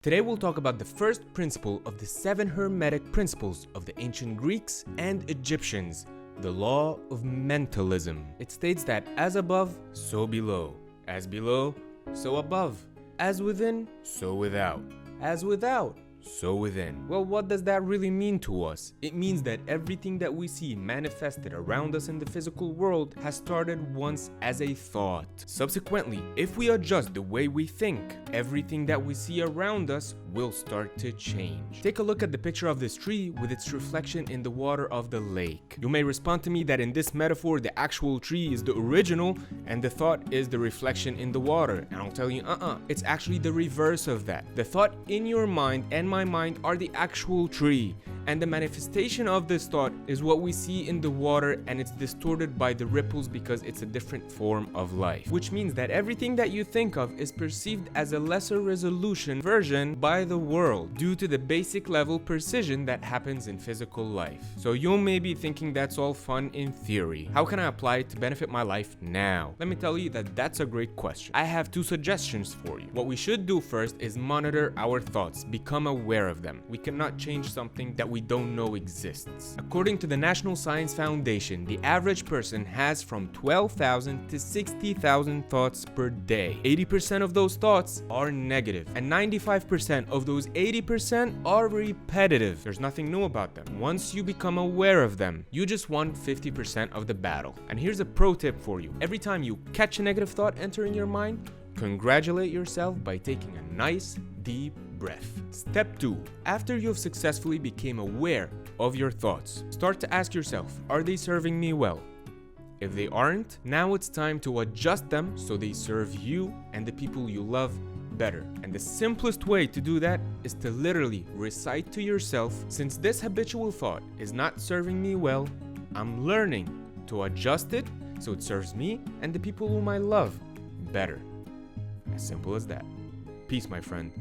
Today we'll talk about the first principle of the 7 Hermetic principles of the ancient Greeks and Egyptians, the Law of Mentalism. It states that as above, so below. As below, so above. As within, so without. As without, so within. Well, what does that really mean to us? It means that everything that we see manifested around us in the physical world has started once as a thought. Subsequently, if we adjust the way we think, everything that we see around us will start to change. Take a look at the picture of this tree with its reflection in the water of the lake. You may respond to me that in this metaphor, the actual tree is the original and the thought is the reflection in the water. And I'll tell you, it's actually the reverse of that. The thought in your mind and my mind are the actual tree, and the manifestation of this thought is what we see in the water, and it's distorted by the ripples because it's a different form of life, which means that everything that you think of is perceived as a lesser resolution version by the world due to the basic level precision that happens in physical life. So you may be thinking that's all fun in theory. How can I apply it to benefit my life now? Let me tell you that that's a great question. I have 2 suggestions for you. What we should do first is monitor our thoughts, become aware of them. We cannot change something that we don't know exists. According to the National Science Foundation, the average person has from 12,000 to 60,000 thoughts per day. 80% of those thoughts are negative, and 95% of those 80% are repetitive. There's nothing new about them. Once you become aware of them, you just won 50% of the battle. And here's a pro tip for you. Every time you catch a negative thought entering your mind, congratulate yourself by taking a nice, deep breath. Step 2. After you've successfully become aware of your thoughts, start to ask yourself, are they serving me well? If they aren't, now it's time to adjust them so they serve you and the people you love better. And the simplest way to do that is to literally recite to yourself, since this habitual thought is not serving me well, I'm learning to adjust it so it serves me and the people whom I love better. As simple as that. Peace, my friend.